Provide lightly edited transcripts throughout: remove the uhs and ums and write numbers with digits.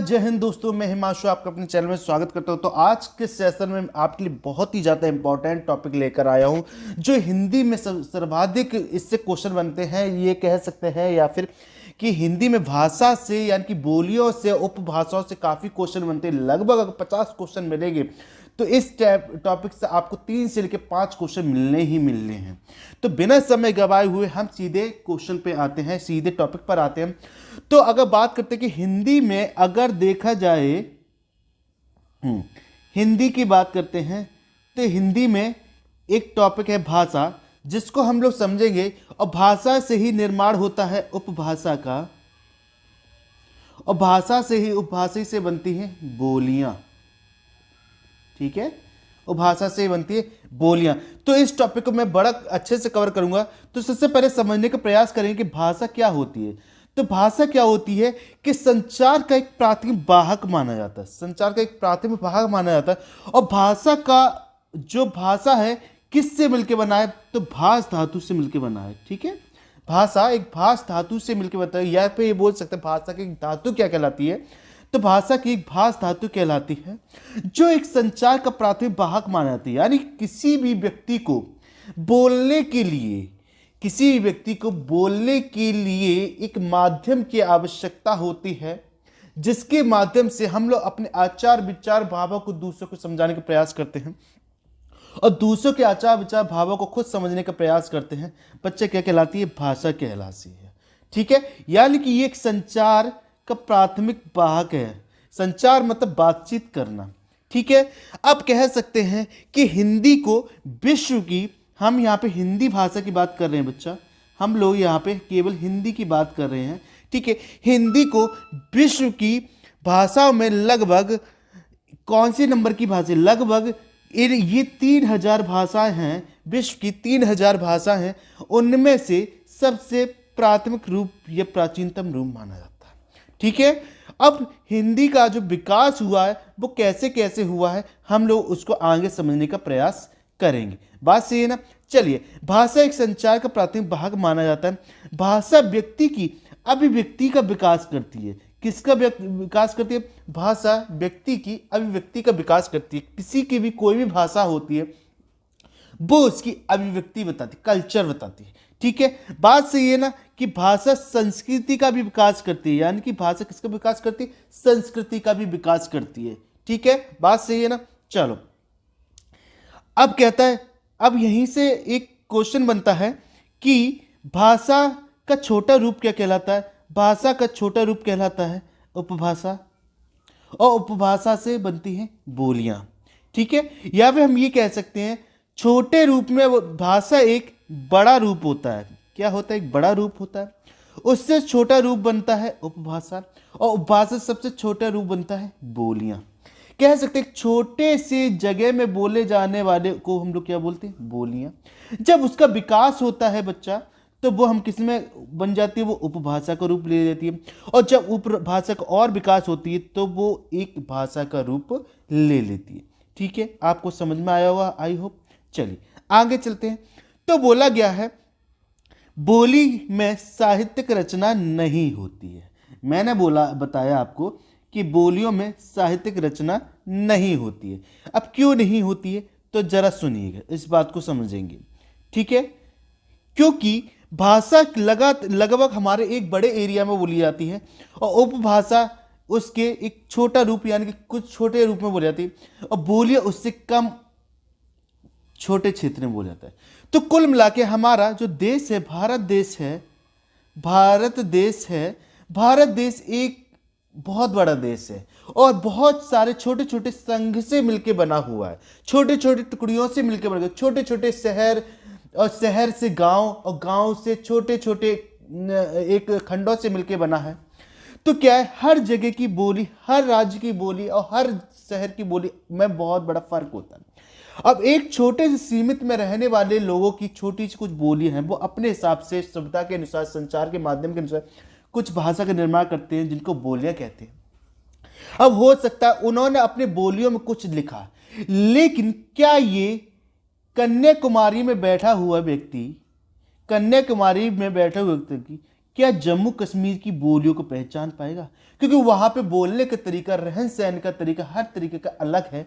जय हिंद दोस्तों, मैं हिमांशु आपका अपने चैनल में स्वागत करता हूं। तो आज के सेशन में आपके लिए बहुत ही ज़्यादा इंपॉर्टेंट टॉपिक लेकर आया हूं, जो हिंदी में सर्वाधिक इससे क्वेश्चन बनते हैं, ये कह सकते हैं, या फिर कि हिंदी में भाषा से यानी कि बोलियों से, उपभाषाओं से काफ़ी क्वेश्चन बनते हैं। लगभग अगर 50 क्वेश्चन मिलेंगे तो इस टॉपिक से आपको 3 से लेकर 5 क्वेश्चन मिलने ही मिलने हैं। तो बिना समय गवाए हुए हम सीधे क्वेश्चन पे आते हैं, सीधे टॉपिक पर आते हैं। तो अगर बात करते हैं कि हिंदी में अगर देखा जाए, हिंदी की बात करते हैं, तो हिंदी में एक टॉपिक है भाषा, जिसको हम लोग समझेंगे। और भाषा से ही निर्माण होता है उपभाषा का, और भाषा से ही उपभाषा से बनती हैं बोलियां। ठीक है, और भाषा से ही बनती है बोलियां। तो इस टॉपिक को मैं बड़ा अच्छे से कवर करूंगा। तो सबसे पहले समझने का प्रयास करेंगे कि भाषा क्या होती है। तो भाषा क्या होती है कि संचार का एक प्राथमिक वाहक माना जाता है, संचार का एक प्राथमिक वाहक माना जाता है। और भाषा का जो भाषा है किससे मिलकर बना है, तो भाष धातु से मिलकर बना है। ठीक है, भाषा एक भाष धातु से मिलकर बनता है। या फिर ये बोल सकते हैं भाषा की धातु क्या कहलाती है, तो भाषा की एक भाष धातु कहलाती है, जो एक संचार का प्राथमिक वाहक माना जाता है। यानी किसी भी व्यक्ति को बोलने के लिए, किसी भी व्यक्ति को बोलने के लिए एक माध्यम की आवश्यकता होती है, जिसके माध्यम से हम लोग अपने आचार विचार भावों को दूसरों को समझाने का प्रयास करते हैं, और दूसरों के आचार विचार भावों को खुद समझने का प्रयास करते हैं। बच्चे क्या कहलाती है, भाषा कहलाती है। ठीक है, यानी कि ये एक संचार का प्राथमिक वाहक है। संचार मतलब बातचीत करना। ठीक है, अब कह सकते हैं कि हिंदी को विश्व की, हम यहाँ पे हिंदी भाषा की बात कर रहे हैं बच्चा, हम लोग यहाँ पे केवल हिंदी की बात कर रहे हैं। ठीक है, हिंदी को विश्व की भाषाओं में लगभग कौन सी नंबर की भाषा, लगभग ये 3000 भाषाएं हैं, विश्व की 3000 भाषा हैं, उनमें से सबसे प्राथमिक रूप या प्राचीनतम रूप माना जाता है। ठीक है, अब हिंदी का जो विकास हुआ है वो कैसे कैसे हुआ है, हम लोग उसको आगे समझने का प्रयास करेंगे। बात सही है ना। चलिए, भाषा एक संचार का प्राथमिक भाग माना जाता है। भाषा व्यक्ति की अभिव्यक्ति का विकास करती है। किसका विकास करती है, भाषा व्यक्ति की अभिव्यक्ति का विकास करती है। किसी की भी कोई भी भाषा होती है, वो उसकी अभिव्यक्ति बताती, कल्चर बताती है। ठीक है, बात सही है ना कि भाषा संस्कृति का भी विकास करती है। यानी कि भाषा किसका विकास करती है, संस्कृति का भी विकास करती है। ठीक है, बात सही है ना। चलो, अब कहता है, अब यहीं से एक क्वेश्चन बनता है कि भाषा का छोटा रूप क्या कहलाता है। भाषा का छोटा रूप कहलाता है उपभाषा, और उपभाषा से बनती हैं बोलियां। ठीक है, या फिर हम ये कह सकते हैं छोटे रूप में भाषा एक बड़ा रूप होता है। क्या होता है, एक बड़ा रूप होता है, उससे छोटा रूप बनता है उपभाषा, और उपभाषा सबसे छोटा रूप बनता है बोलियां। कह सकते हैं छोटे से जगह में बोले जाने वाले को हम लोग क्या बोलते हैं, बोलियां। जब उसका विकास होता है बच्चा, तो वो हम किस में बन जाती है, वो उपभाषा का रूप ले लेती है। और जब उपभाषा का और विकास होती है तो वो एक भाषा का रूप ले लेती है। ठीक है, आपको समझ में आया होगा, आई होप। चलिए आगे चलते हैं। तो बोला गया है बोली में साहित्यिक रचना नहीं होती है। मैंने बताया आपको कि बोलियों में साहित्यिक रचना नहीं होती है। अब क्यों नहीं होती है, तो जरा सुनिएगा, इस बात को समझेंगे। ठीक है, क्योंकि भाषा लगभग हमारे एक बड़े एरिया में बोली जाती है, और उपभाषा उसके एक छोटा रूप यानी कि कुछ छोटे रूप में बोली जाती है, और बोलियां उससे कम छोटे क्षेत्र में बोला जाता है। तो कुल मिला के हमारा जो देश है, भारत देश है, भारत देश एक बहुत बड़ा देश है, और बहुत सारे छोटे छोटे संघ से मिलकर बना हुआ है, छोटे छोटे टुकड़ियों से मिलकर बना, छोटे छोटे शहर, और शहर से गांव, और गांव से छोटे छोटे एक खंडों से मिलकर बना है। तो क्या है, हर जगह की बोली, हर राज्य की बोली और हर शहर की बोली में बहुत बड़ा फर्क होता है। अब एक छोटे से सीमित में रहने वाले लोगों की छोटी सी कुछ बोली हैं, वो अपने हिसाब से सभ्यता के अनुसार, संचार के माध्यम के अनुसार कुछ भाषा का निर्माण करते हैं, जिनको बोलियां कहते हैं। अब हो सकता है उन्होंने अपने बोलियों में कुछ लिखा, लेकिन क्या ये कन्याकुमारी में बैठा हुआ व्यक्ति, कन्याकुमारी में बैठे हुए व्यक्ति की क्या जम्मू कश्मीर की बोलियों को पहचान पाएगा? क्योंकि वहां पे बोलने का तरीका, रहन सहन का तरीका, हर तरीके का अलग है,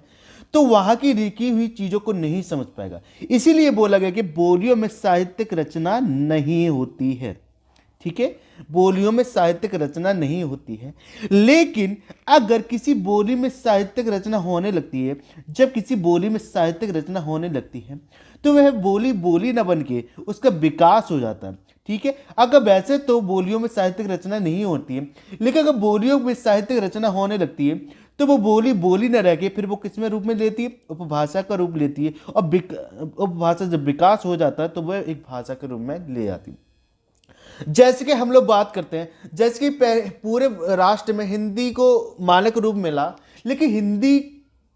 तो वहां की लिखी हुई चीजों को नहीं समझ पाएगा। इसीलिए बोला गया कि बोलियों में साहित्यिक रचना नहीं होती है। ठीक है, बोलियों में साहित्यिक रचना नहीं होती है। लेकिन अगर किसी बोली में साहित्यिक रचना होने लगती है, जब किसी बोली में साहित्यिक रचना होने लगती है, तो वह बोली बोली न बन के उसका विकास हो जाता है। ठीक है, अगर वैसे तो बोलियों में साहित्यिक रचना नहीं होती है, लेकिन अगर बोलियों में साहित्यिक रचना होने लगती है, तो वो बोली बोली न रह के फिर वो किस में रूप में लेती है? उपभाषा का रूप लेती है। और उपभाषा जब विकास हो जाता है तो वह एक भाषा के रूप में ले जाती है। जैसे कि हम लोग बात करते हैं, जैसे कि पूरे राष्ट्र में हिंदी को मानक रूप मिला, लेकिन हिंदी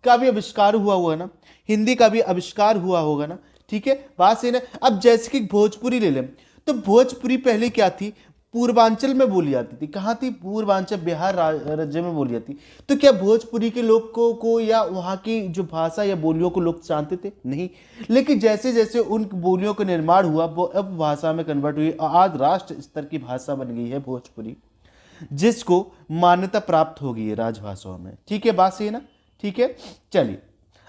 का भी आविष्कार हुआ हुआ ना, हिंदी का भी आविष्कार हुआ होगा ना। ठीक है, बात सही ना। अब जैसे कि भोजपुरी ले लें, तो भोजपुरी पहले क्या थी? पूर्वांचल में बोली जाती थी। कहाँ थी? पूर्वांचल, बिहार राज्य में बोली जाती। तो क्या भोजपुरी के लोगों को या वहाँ की जो भाषा या बोलियों को लोग जानते थे? नहीं। लेकिन जैसे जैसे उन बोलियों का निर्माण हुआ, वो अब भाषा में कन्वर्ट हुई और आज राष्ट्र स्तर की भाषा बन गई है भोजपुरी, जिसको मान्यता प्राप्त हो गई है राजभाषाओं में। ठीक है, बात सही है ना? ठीक है, चलिए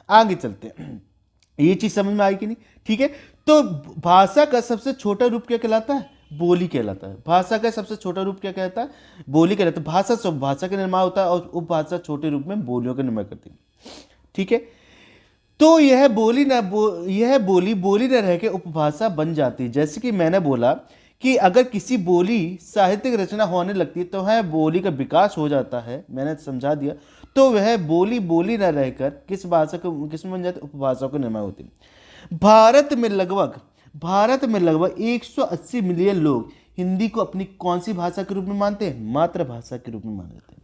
आगे चलते हैं। ये चीज समझ में आई कि नहीं? ठीक है, तो भाषा का सबसे छोटा रूप क्या कहलाता है? बोली कहलाता है। भाषा का सबसे छोटा रूप क्या कहता है? बोली कहलाता है। भाषा सब भाषा का निर्माण होता है और उपभाषा छोटे रूप में बोलियों का निर्माण करती है। ठीक है, तो यह बोली बोली न रह के उपभाषा बन जाती है। जैसे कि मैंने बोला कि अगर किसी बोली साहित्यिक रचना होने लगती है तो वह बोली का विकास हो जाता है, मैंने समझा दिया। तो वह बोली बोली न रहकर किस भाषा को किस में बन जाती है? उपभाषा को निर्माण होती है। भारत में लगभग 180 मिलियन लोग हिंदी को अपनी कौन सी भाषा के रूप में मानते हैं? मातृभाषा के रूप में मान लेते हैं।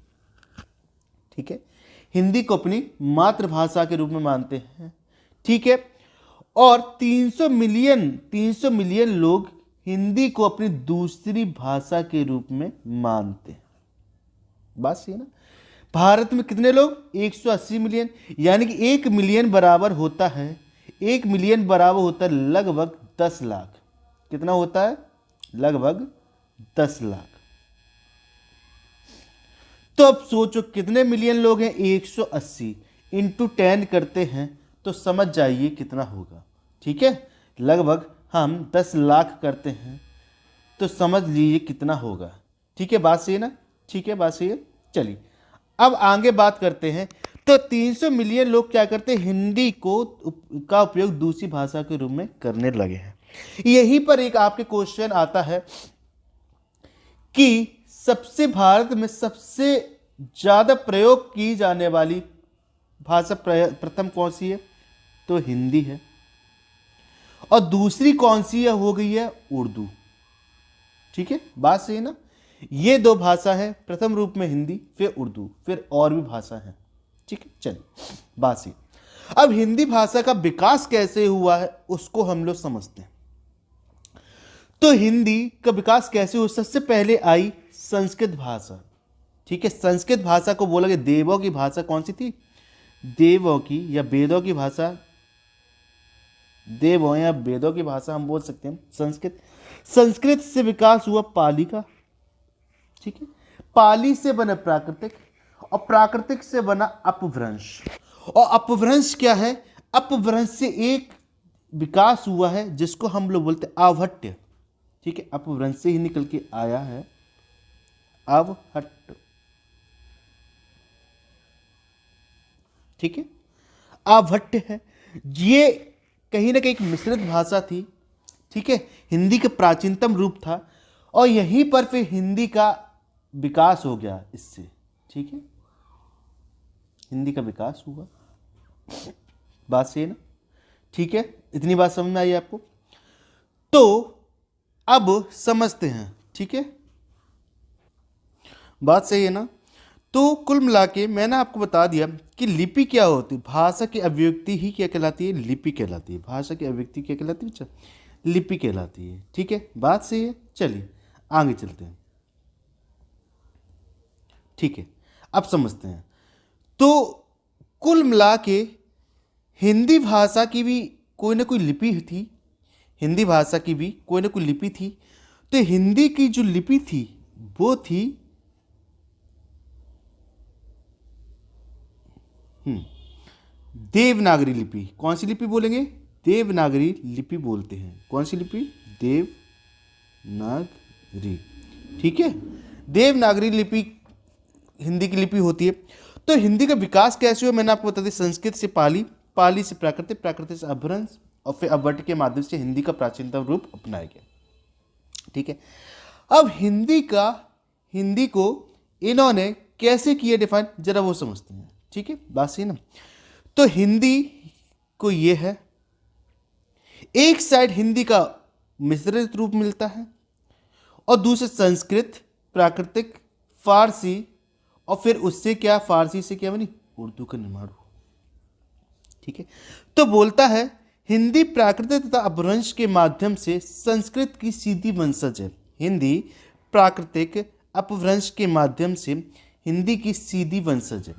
ठीक है, हिंदी को अपनी मातृभाषा के रूप में मानते हैं। ठीक है, और 300 मिलियन लोग हिंदी को अपनी दूसरी भाषा के रूप में मानते हैं। बात सही है ना? भारत में कितने लोग? 180 मिलियन, यानी कि 1 मिलियन बराबर होता है, 1 मिलियन बराबर होता है लगभग 10 लाख। कितना होता है? लगभग 10 लाख। तो अब सोचो कितने मिलियन लोग हैं? 180 इंटू 10 करते हैं तो समझ जाइए कितना होगा। ठीक है, लगभग हम 10 लाख करते हैं तो समझ लीजिए कितना होगा। ठीक है, बात सही है ना? ठीक है, बात सही है। चलिए अब आगे बात करते हैं। तो 300 मिलियन लोग क्या करते हैं? हिंदी का उपयोग दूसरी भाषा के रूप में करने लगे हैं। यहीं पर एक आपके क्वेश्चन आता है कि भारत में सबसे ज्यादा प्रयोग की जाने वाली भाषा प्रथम कौन सी है? तो हिंदी है। और दूसरी कौन सी है? हो गई है उर्दू। ठीक है, बात सही है ना? ये दो भाषा है, प्रथम रूप में हिंदी, फिर उर्दू, फिर और भी भाषा है। ठीक है, चलिए बात सही। अब हिंदी भाषा का विकास कैसे हुआ है उसको हम लोग समझते हैं। तो हिंदी का विकास कैसे हुआ? सबसे पहले आई संस्कृत भाषा। ठीक है, संस्कृत भाषा को बोला गया देवों की भाषा। कौन सी थी? देवों की या वेदों की भाषा। देवों या वेदों की भाषा हम बोल सकते हैं संस्कृत। संस्कृत से विकास हुआ पाली का। ठीक है, पाली से बना प्राकृतिक और प्राकृतिक से बना अपभ्रंश। और अपभ्रंश क्या है? अपभ्रंश से एक विकास हुआ है जिसको हम लोग बोलते हैं आवहट्य। ठीक है, अपभ्रंश से ही निकल के आया है आवहट्य। ठीक है, आवहट्य है। ये कहीं ना कहीं एक मिश्रित भाषा थी। ठीक है, हिंदी का प्राचीनतम रूप था और यहीं पर फिर हिंदी का विकास हो गया इससे। ठीक है, हिंदी का विकास हुआ। बात सही है ना? ठीक है, इतनी बात समझ में आई आपको? तो अब समझते हैं। ठीक है, बात सही है ना? तो कुल मिला के मैंने आपको बता दिया कि लिपि क्या होती है। भाषा की अभिव्यक्ति ही क्या कहलाती है? लिपि कहलाती है। भाषा की अभिव्यक्ति क्या कहलाती है? लिपि कहलाती है। ठीक है, बात सही है। चलिए आगे चलते हैं। ठीक है, अब समझते हैं। तो कुल मिला के हिंदी भाषा की भी कोई ना कोई लिपि थी। हिंदी भाषा की भी कोई ना कोई लिपि थी। तो हिंदी की जो लिपि थी वो थी देवनागरी लिपि। कौन सी लिपि बोलेंगे? देवनागरी लिपि बोलते हैं। कौन सी लिपि? देवनागरी। ठीक है, देवनागरी लिपि हिंदी की लिपि होती है। तो हिंदी का विकास कैसे हुआ मैंने आपको बता दिया। संस्कृत से पाली, पाली से प्राकृतिक, प्राकृतिक से अपभ्रंश और फिर अपभट्ट के माध्यम से हिंदी का प्राचीनतम रूप अपनाया गया। ठीक है, अब हिंदी को इन्होंने कैसे किया डिफाइन, जरा वो समझते हैं। ठीक है, बात सही ना। तो हिंदी को ये है, एक साइड हिंदी का मिश्रित रूप मिलता है और दूसरे संस्कृत, प्राकृतिक, फारसी और फिर उससे क्या, फारसी से क्या बनी, उर्दू का निर्माण हुआ। ठीक है, तो बोलता है हिंदी प्राकृतिक तथा अपभ्रंश के माध्यम से संस्कृत की सीधी वंशज है। हिंदी प्राकृतिक अपभ्रंश के माध्यम से हिंदी की सीधी वंशज है।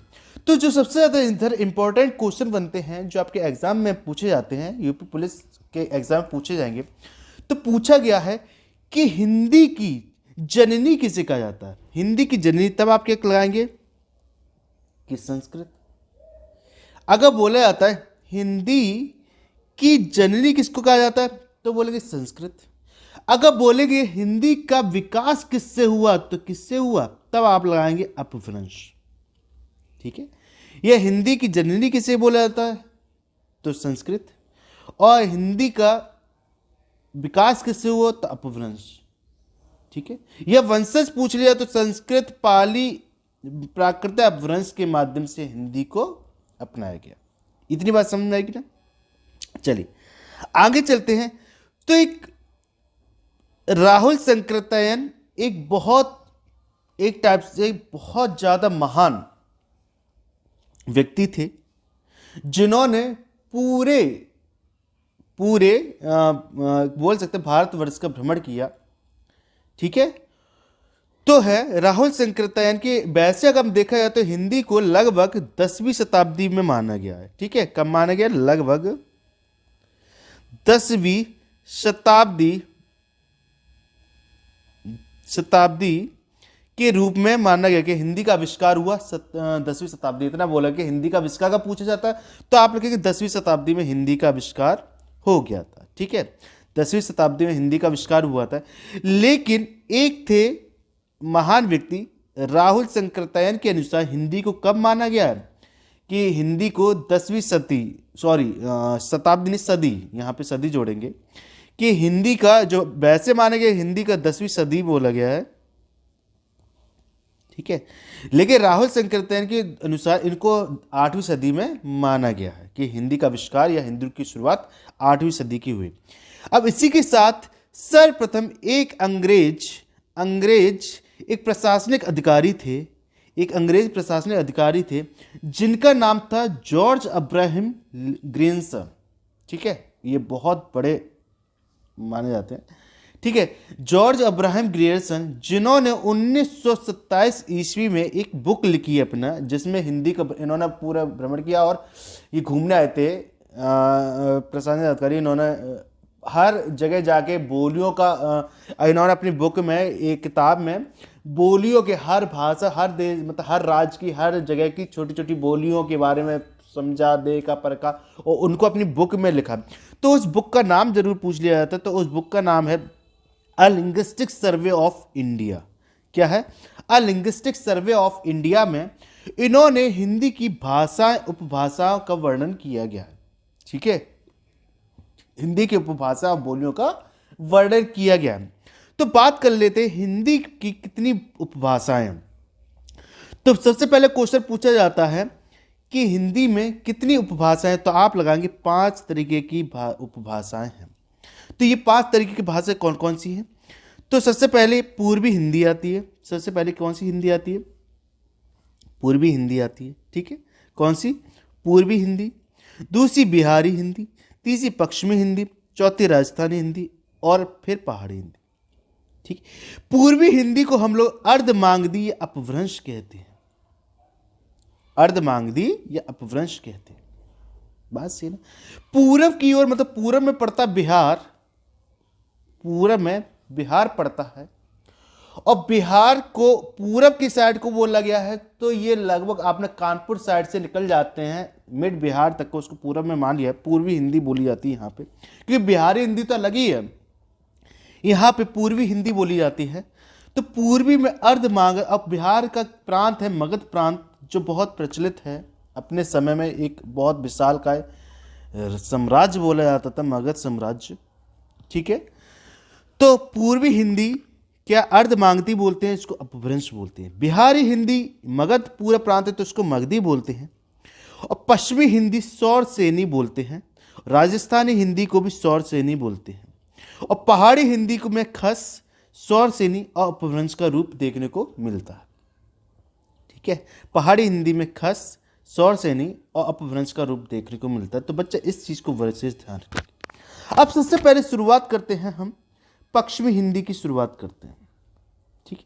तो जो सबसे ज़्यादा इधर इंपॉर्टेंट क्वेश्चन बनते हैं जो आपके एग्जाम में पूछे जाते हैं, यूपी पुलिस के एग्जाम में पूछे जाएंगे, तो पूछा गया है कि हिंदी की जननी किसे कहा जाता है। हिंदी की जननी, तब आप क्या लगाएंगे कि संस्कृत। अगर बोला जाता है हिंदी की जननी किसको कहा जाता है, तो बोलेंगे संस्कृत। अगर बोलेंगे हिंदी का विकास किससे हुआ, तो किससे हुआ, तब आप लगाएंगे अपभ्रंश। ठीक है, यह हिंदी की जननी किसे बोला जाता है, तो संस्कृत। और हिंदी का विकास किससे हुआ, तो अपभ्रंश। ठीक है, यह वंशज पूछ लिया तो संस्कृत, पाली, प्राकृतिक, अपभ्रंश के माध्यम से हिंदी को अपनाया गया। इतनी बात समझ में आएगी ना। चलिए आगे चलते हैं। तो एक राहुल संकृत्यायन एक टाइप से बहुत ज्यादा महान व्यक्ति थे जिन्होंने पूरे बोल सकते भारतवर्ष का भ्रमण किया। ठीक है, तो है राहुल संकृत्यायन के। वैसे अगर हम देखा जाए तो हिंदी को लगभग 10वीं शताब्दी में माना गया है। ठीक है, कब माना गया, लगभग 10वीं शताब्दी के रूप में माना गया कि हिंदी का आविष्कार हुआ 10वीं शताब्दी। इतना बोला कि हिंदी का आविष्कार का पूछा जाता है तो आप लिखेंगे 10वीं शताब्दी में हिंदी का आविष्कार हो गया था। ठीक है, 10वीं शताब्दी में हिंदी का आविष्कार हुआ था। लेकिन एक थे महान व्यक्ति राहुल संकृत्यायन के अनुसार हिंदी को कब माना गया है कि हिंदी को 10वीं शताब्दी नहीं, सदी, यहाँ पे सदी जोड़ेंगे, कि हिंदी का जो वैसे माना गया हिंदी का 10वीं सदी बोला गया है। ठीक है, लेकिन राहुल संकृत्यायन के अनुसार इनको 8वीं सदी में माना गया है कि हिंदी का आविष्कार या हिंदी की शुरुआत 8वीं सदी की हुई। अब इसी के साथ सर्वप्रथम एक अंग्रेज एक प्रशासनिक अधिकारी थे, जिनका नाम था जॉर्ज अब्राहम ग्रियर्सन। ठीक है, ये बहुत बड़े माने जाते हैं। ठीक है, जॉर्ज अब्राहम ग्रियर्सन, जिन्होंने 1927 ईस्वी में एक बुक लिखी है अपना, जिसमें हिंदी का इन्होंने पूरा भ्रमण किया और ये घूमने आए थे प्रशासनिक अधिकारी। इन्होंने हर जगह जाके बोलियों का इन्होंने अपनी बुक में, एक किताब में बोलियों के हर भाषा, हर देश, मतलब हर राज्य की, हर जगह की छोटी छोटी बोलियों के बारे में समझा, देखा, परखा और उनको अपनी बुक में लिखा। तो उस बुक का नाम जरूर पूछ लिया जाता है, तो उस बुक का नाम है अ लिंग्विस्टिक सर्वे ऑफ इंडिया। क्या है? अ लिंग्विस्टिक सर्वे ऑफ इंडिया में इन्होंने हिंदी की भाषाएं, उपभाषाओं का वर्णन किया गया है। ठीक है, हिंदी की उपभाषा और बोलियों का वर्णन किया गया है। तो बात कर लेते हैं हिंदी की कितनी उपभाषाएं। तो सबसे पहले क्वेश्चन पूछा जाता है कि हिंदी में कितनी उपभाषाएं, तो आप लगाएंगे 5 तरीके की उपभाषाएं हैं। तो ये 5 तरीके की भाषाएं कौन कौन सी हैं? तो सबसे पहले पूर्वी हिंदी आती है। सबसे पहले कौन सी हिंदी आती है? पूर्वी हिंदी आती है। ठीक है, कौन सी? पूर्वी हिंदी। दूसरी बिहारी हिंदी, तीसरी पश्चिमी हिंदी, चौथी राजस्थानी हिंदी और फिर पहाड़ी हिंदी। ठीक, पूर्वी हिंदी को हम लोग अर्धमागधी या अपभ्रंश कहते हैं। अर्धमागधी या अपभ्रंश कहते हैं। बात सही ना? पूरब की ओर, मतलब पूरब में पड़ता बिहार, पूरब में बिहार पड़ता है और बिहार को पूरब की साइड को बोला गया है, तो ये लगभग आपने कानपुर साइड से निकल जाते हैं मिड बिहार तक को, उसको पूरब में मान लिया है। पूर्वी हिंदी बोली जाती है यहाँ पे, क्योंकि बिहारी हिंदी तो अलग ही है, यहाँ पे पूर्वी हिंदी बोली जाती है। तो पूर्वी में अर्ध मागध, अब बिहार का प्रांत है मगध प्रांत, जो बहुत प्रचलित है अपने समय में, एक बहुत विशालकाय साम्राज्य बोला जाता था, मगध साम्राज्य। ठीक है, तो पूर्वी हिंदी क्या अर्ध मागधी बोलते हैं, इसको अपभ्रंश बोलते हैं। बिहारी हिंदी मगध पूरा प्रांत है तो इसको मगधी बोलते हैं। और पश्चिमी हिंदी सौर सेनी बोलते हैं। राजस्थानी हिंदी को भी सौर सेनी बोलते हैं। और पहाड़ी हिंदी को में खस, सौर सेनी और अपभ्रंश का रूप देखने को मिलता है। ठीक है, पहाड़ी हिंदी में खस, सौर सेनी और अपभ्रंश का रूप देखने को मिलता है। तो बच्चा इस चीज को विशेष ध्यान रखें। अब सबसे पहले शुरुआत करते हैं, हम पश्चिमी हिंदी की शुरुआत करते हैं। ठीक है,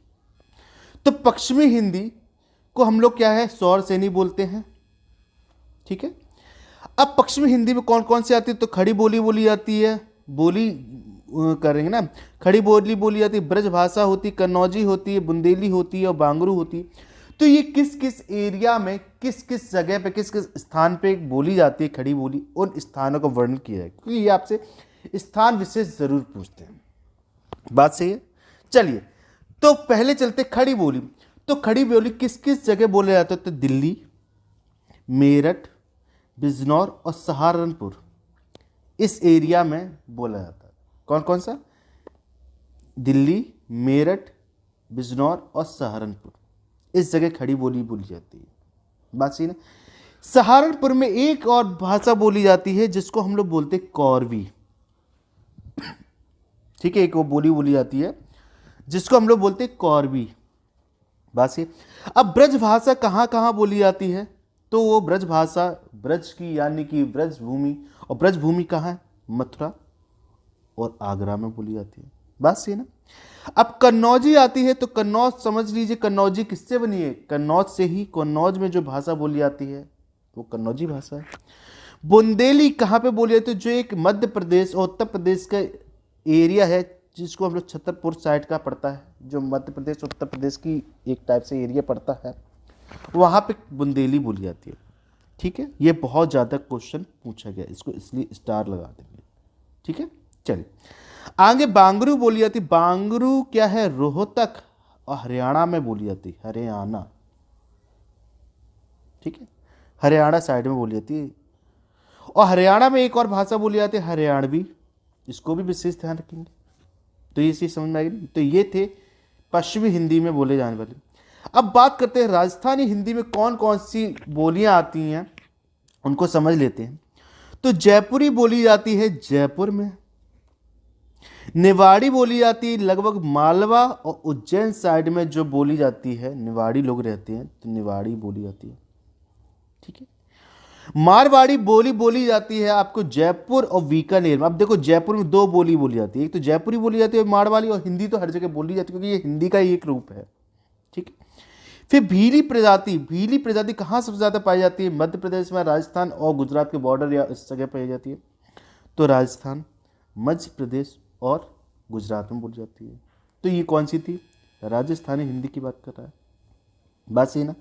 तो पश्चिमी हिंदी को हम लोग क्या है, सौर सेनी बोलते हैं। ठीक है, अब पश्चिमी हिंदी में कौन कौन सी आती है, तो खड़ी बोली बोली जाती है, बोली करेंगे ना, खड़ी बोली बोली जाती है, ब्रज भाषा होती है, कन्नौजी होती है, बुंदेली होती है और बांगरू होती है। तो ये किस किस एरिया में, किस किस जगह पे, किस किस स्थान पे बोली जाती है खड़ी बोली, उन स्थानों का वर्णन किया है, क्योंकि ये आपसे स्थान विशेष जरूर पूछते हैं। बात सही है। चलिए, तो पहले चलते खड़ी बोली। तो खड़ी बोली किस किस जगह बोले जाते हैं, तो दिल्ली, मेरठ, बिजनौर और सहारनपुर, इस एरिया में बोला जाता है। कौन कौन सा, दिल्ली, मेरठ, बिजनौर और सहारनपुर, इस जगह खड़ी बोली बोली जाती है। बात सही ना। सहारनपुर में एक और भाषा बोली जाती है जिसको हम लोग बोलते हैं कौरवी। ठीक है, एक वो बोली बोली जाती है जिसको हम लोग बोलते हैं कौरवी। बात सही। अब ब्रज भाषा कहाँ कहाँ बोली जाती है, तो वो ब्रज भाषा, ब्रज की यानी कि ब्रज भूमि, और ब्रज भूमि कहाँ है, मथुरा और आगरा में बोली जाती है। बात सही ना। अब कन्नौजी आती है, तो कन्नौज समझ लीजिए, कन्नौजी किससे बनी है, कन्नौज से ही। कन्नौज में जो भाषा बोली जाती है वो कन्नौजी भाषा है। बुंदेली कहाँ पे बोली जाती है, जो एक मध्य प्रदेश और उत्तर प्रदेश का एरिया है, जिसको हम लोग छतरपुर साइड का पड़ता है, जो मध्य प्रदेश उत्तर प्रदेश की एक टाइप से एरिया पड़ता है, वहाँ पे बुंदेली बोली जाती है। ठीक है, ये बहुत ज़्यादा क्वेश्चन पूछा गया, इसको इसलिए स्टार लगा देंगे। ठीक है, चलिए आगे बांगरू बोली जाती। बांगरू क्या है, रोहतक और हरियाणा में बोली जाती है, हरियाणा। ठीक है, हरियाणा साइड में बोली जाती है। और हरियाणा में एक और भाषा बोली जाती है हरियाणवी, इसको भी विशेष ध्यान रखेंगे। तो ये चीज समझ में आएगी। तो ये थे पश्चिमी हिंदी में बोले जाने वाले। अब बात करते हैं राजस्थानी हिंदी में कौन कौन सी बोलियां आती हैं, उनको समझ लेते हैं। तो जयपुरी बोली जाती है जयपुर में। निवाड़ी बोली जाती है लगभग मालवा और उज्जैन साइड में, जो बोली जाती है, निवाड़ी लोग रहते हैं तो निवाड़ी बोली जाती है। ठीक है, मारवाड़ी बोली बोली जाती है आपको जयपुर और बीकानेर में। अब देखो, जयपुर में दो बोली बोली जाती है, एक तो जयपुरी बोली जाती है मारवाड़ी, और हिंदी तो हर जगह बोली जाती है क्योंकि ये हिंदी का ही एक रूप है। ठीक है, फिर भीली प्रजाति। भीली प्रजाति कहाँ सबसे ज्यादा पाई जाती है, मध्य प्रदेश में, राजस्थान और गुजरात के बॉर्डर या इस जगह पाई जाती है। तो राजस्थान, मध्य प्रदेश और गुजरात में बोली जाती है। तो ये कौन सी थी, राजस्थानी हिंदी की बात कर रहा है। बात सही ना।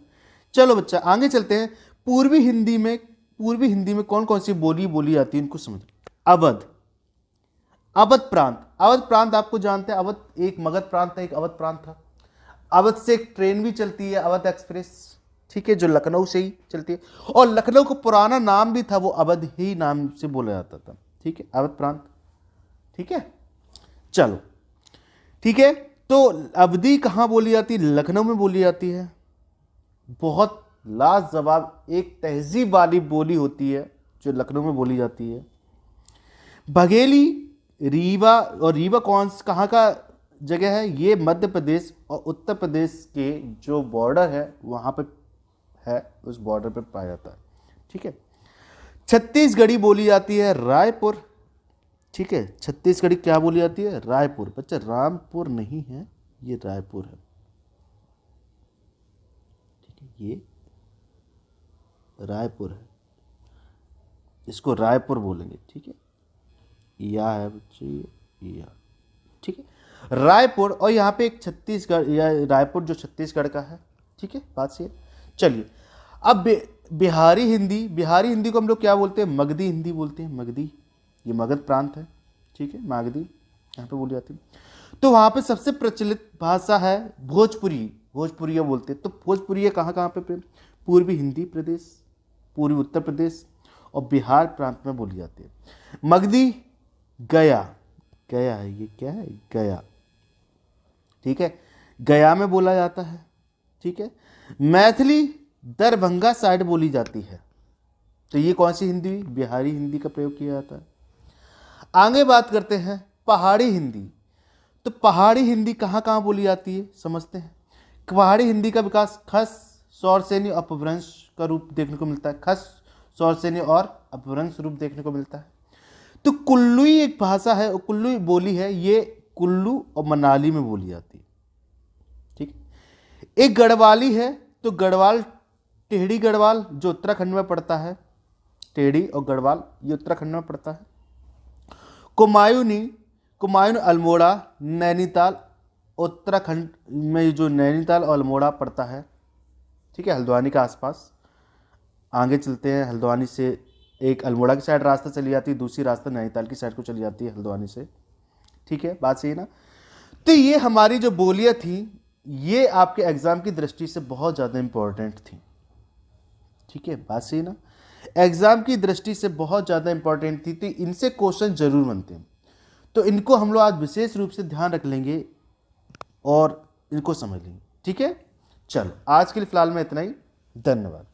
चलो बच्चा आगे चलते हैं। पूर्वी हिंदी में कौन कौन सी बोली बोली जाती है, इनको समझ। अवध, अवध प्रांत। अवध प्रांत आपको जानते हैं, अवध एक मगध प्रांत था, एक अवध प्रांत था। अवध से एक ट्रेन भी चलती है, अवध एक्सप्रेस। ठीक है, जो लखनऊ से ही चलती है, और लखनऊ का पुराना नाम भी था, वो अवध ही नाम से बोला जाता था। ठीक है, अवध प्रांत। ठीक है, चलो ठीक है। तो अवधी कहाँ बोली जाती है, लखनऊ में बोली जाती है। बहुत लाजवाब एक तहजीब वाली बोली होती है जो लखनऊ में बोली जाती है। बघेली, रीवा, और रीवा कहाँ का जगह है, ये मध्य प्रदेश और उत्तर प्रदेश के जो बॉर्डर है वहाँ पे है, उस बॉर्डर पे पाया जाता है। ठीक है, छत्तीसगढ़ी बोली जाती है रायपुर। ठीक है, छत्तीसगढ़ी क्या बोली जाती है, रायपुर। बच्चा रामपुर नहीं है, ये रायपुर है। ठीक है, ये रायपुर है, इसको रायपुर बोलेंगे। ठीक है, या है बच्चे, या। ठीक है, रायपुर, और यहाँ पे एक छत्तीसगढ़ या रायपुर जो छत्तीसगढ़ का है, ठीक है, बात सही है। चलिए अब बिहारी हिंदी को हम लोग क्या बोलते हैं, मगधी हिंदी बोलते हैं, मगधी, ये मगध प्रांत है, ठीक है, मगधी यहाँ पे बोली जाती है। तो वहाँ पे सबसे प्रचलित भाषा है भोजपुरिया बोलते हैं। तो भोजपुरिया कहाँ कहाँ पे पूर्वी हिंदी प्रदेश, पूर्वी उत्तर प्रदेश और बिहार प्रांत में बोली जाती है। मगधी गया है, ये क्या है, गया, ठीक है, गया में बोला जाता है, ठीक है। मैथिली दरभंगा साइड बोली जाती है। तो ये कौन सी हिंदी हुई, बिहारी हिंदी का प्रयोग किया जाता है। आगे बात करते हैं पहाड़ी हिंदी। तो पहाड़ी हिंदी कहाँ कहाँ बोली जाती है समझते हैं। पहाड़ी हिंदी का विकास खस, सौरसेनी और अपभ्रंश का रूप देखने को मिलता है। खस, सौरसेनी और अपभ्रंश रूप देखने को मिलता है। तो कुल्लुई एक भाषा है, कुल्लू बोली है, ये कुल्लू और मनाली में बोली जाती है, ठीक। एक गढ़वाली है, तो गढ़वाल, टेढ़ी गढ़वाल जो उत्तराखंड में पड़ता है, टेढ़ी और गढ़वाल ये उत्तराखंड में पड़ता है। कुमायून अल्मोड़ा नैनीताल, उत्तराखंड में जो नैनीताल और अल्मोड़ा पड़ता है, ठीक है, हल्द्वानी के आसपास। आगे चलते हैं, हल्द्वानी से एक अल्मोड़ा की साइड रास्ता चली जाती है, दूसरी रास्ता नैनीताल की साइड को चली जाती है हल्द्वानी से, ठीक है, बात सही है ना। तो ये हमारी जो बोलियां थी ये आपके एग्जाम की दृष्टि से बहुत ज़्यादा इंपॉर्टेंट थी, ठीक है, बात सही ना, एग्जाम की दृष्टि से बहुत ज़्यादा इंपॉर्टेंट थी। तो इनसे क्वेश्चन जरूर बनते हैं, तो इनको हम लोग आज विशेष रूप से ध्यान रख लेंगे और इनको समझ लेंगे, ठीक है। चलो आज के लिए फिलहाल में इतना ही, धन्यवाद।